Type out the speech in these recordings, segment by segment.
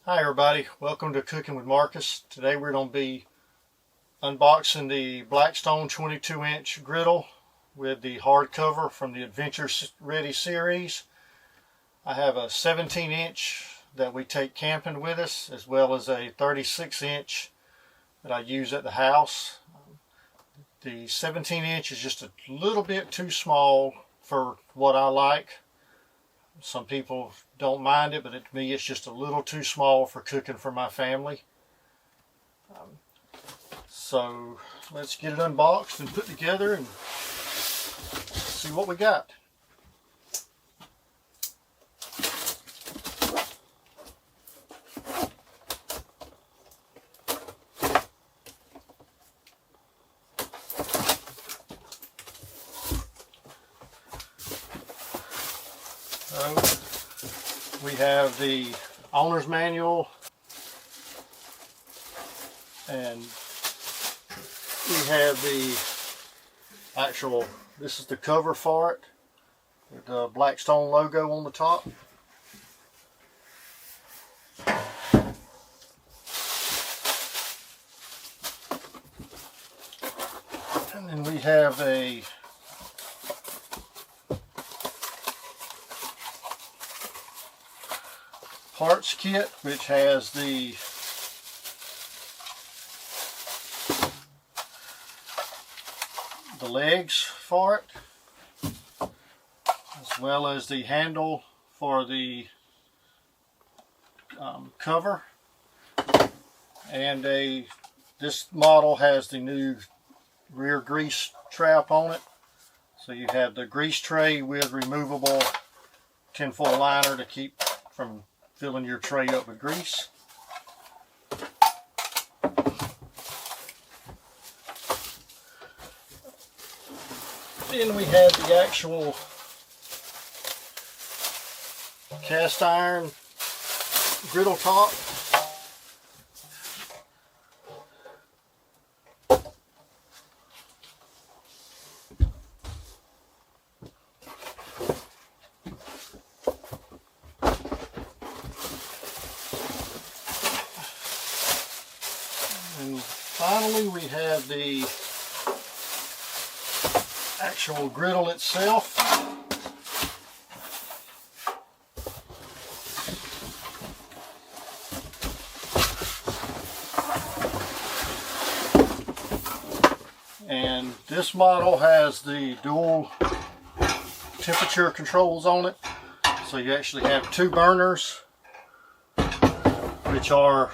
Hi everybody, welcome to Cooking with Marcus. Today we're going to be unboxing the Blackstone 22-inch griddle with the hard cover from the Adventure Ready series. I have a 17-inch that we take camping with us, as well as a 36-inch that I use at the house. The 17-inch is just a little bit too small for what I like. Some people don't mind it, but to me it's just a little too small for cooking for my family. So let's get it unboxed and put together and see what we got. We have the owner's manual, and we have the actual, this is the cover for it, with the Blackstone logo on the top. And then we have a parts kit, which has the legs for it, as well as the handle for the cover, and this model has the new rear grease trap on it. So you have the grease tray with removable tinfoil liner to keep from filling your tray up with grease. Then we have the actual cast iron griddle top. And finally we have the actual griddle itself. And this model has the dual temperature controls on it. So you actually have two burners, which are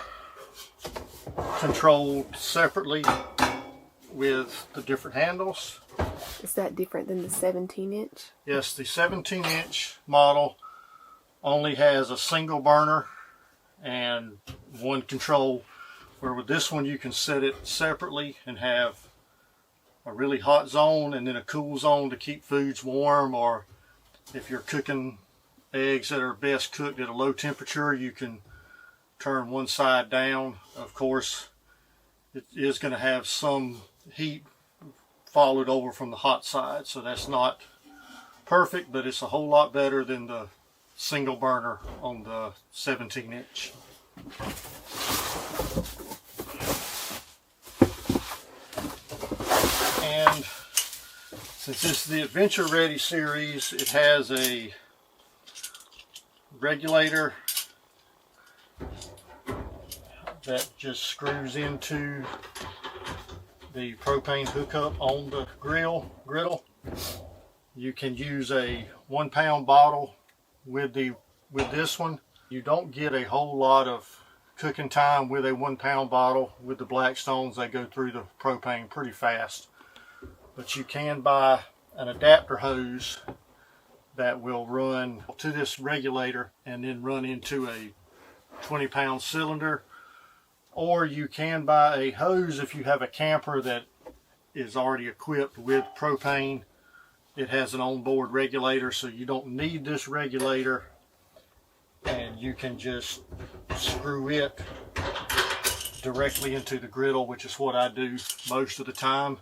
controlled separately with the different handles. Is that different than the 17-inch? Yes, the 17-inch model only has a single burner and one control, where with this one you can set it separately and have a really hot zone and then a cool zone to keep foods warm, or if you're cooking eggs that are best cooked at a low temperature, you can turn one side down. Of course, it is going to have some heat followed over from the hot side, so that's not perfect, but it's a whole lot better than the single burner on the 17-inch. And since this is the Adventure Ready series, it has a regulator that just screws into the propane hookup on the griddle. You can use a 1-pound bottle with this one. You don't get a whole lot of cooking time with a 1-pound bottle. With the Blackstones, they go through the propane pretty fast. But you can buy an adapter hose that will run to this regulator and then run into a 20-pound cylinder. Or you can buy a hose if you have a camper that is already equipped with propane. It has an onboard regulator, so you don't need this regulator, and you can just screw it directly into the griddle, which is what I do most of the time.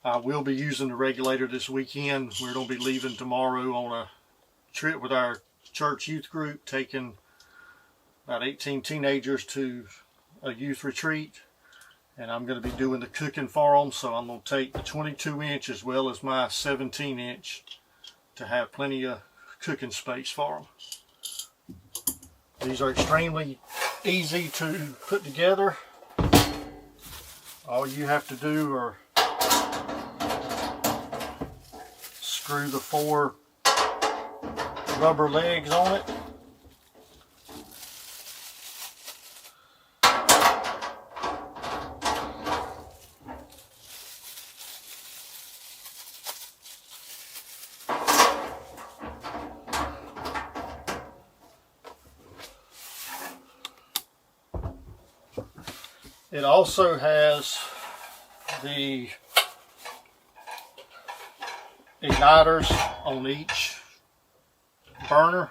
I will be using the regulator this weekend. We're going to be leaving tomorrow on a trip with our church youth group, taking about 18 teenagers to a youth retreat, and I'm going to be doing the cooking for them. So I'm going to take the 22-inch as well as my 17-inch to have plenty of cooking space for them. These are extremely easy to put together. All you have to do are screw the 4 rubber legs on it. It also has the igniters on each burner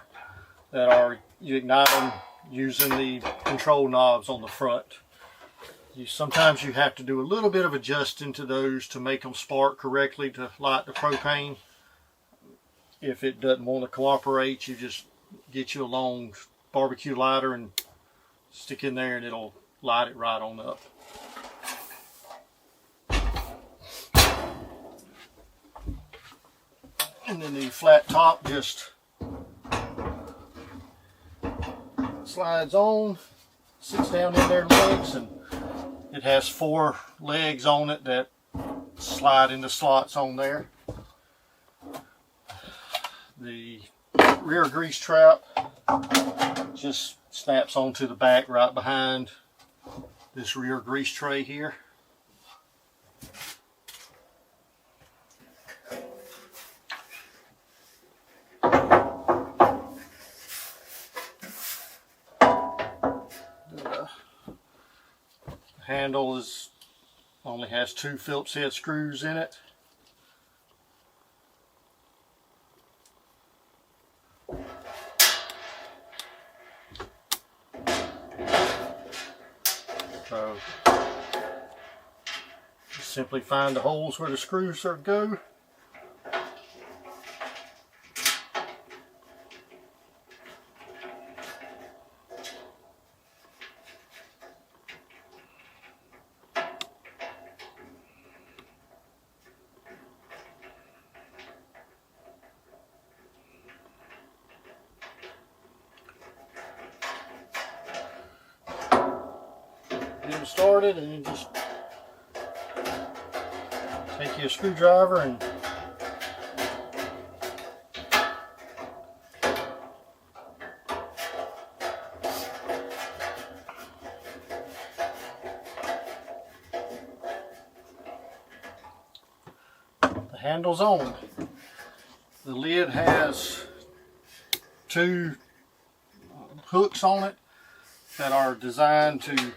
that are, you ignite them using the control knobs on the front. Sometimes you have to do a little bit of adjusting to those to make them spark correctly to light the propane. If it doesn't want to cooperate, you just get you a long barbecue lighter and stick in there and it'll light it right on up. And then the flat top just slides on, sits down in their legs, and it has 4 legs on it that slide into slots on there. The rear grease trap just snaps onto the back right behind this rear grease tray here. The handle only has 2 Phillips head screws in it. So just simply find the holes where the screws are go. Get them started, and you just take your screwdriver and the handle's on. The lid has 2 hooks on it that are designed to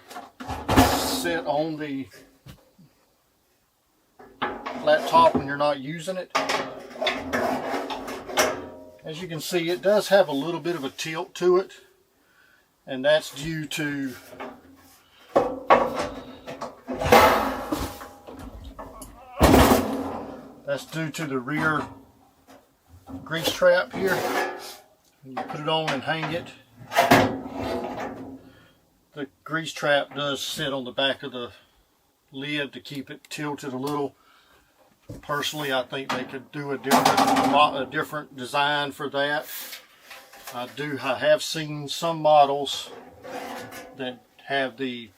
sit on the flat top when you're not using it. As you can see, it does have a little bit of a tilt to it, and that's due to the rear grease trap here. You put it on and hang it. The grease trap does sit on the back of the lid to keep it tilted a little. Personally, I think they could do a different design for that. I have seen some models that have the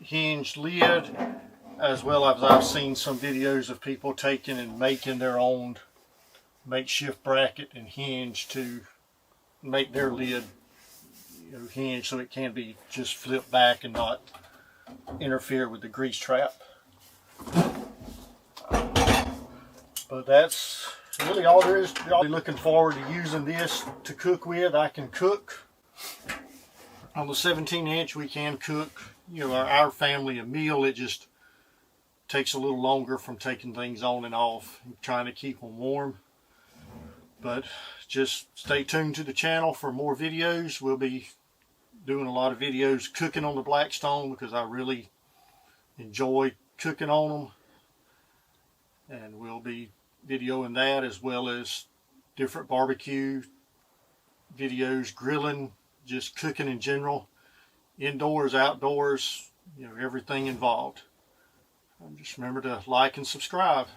hinged lid, as well as I've seen some videos of people taking and making their own makeshift bracket and hinge to make their lid hinge so it can be just flipped back and not interfere with the grease trap. But that's really all there is. I'll be looking forward to using this to cook with. I can cook on the 17-inch. We can cook, our family a meal. It just takes a little longer from taking things on and off and trying to keep them warm. But just stay tuned to the channel for more videos. We'll be doing a lot of videos cooking on the Blackstone because I really enjoy cooking on them. And we'll be videoing that, as well as different barbecue videos, grilling just cooking in general, indoors, outdoors, you know, everything involved. Just remember to like and subscribe.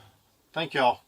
Thank y'all.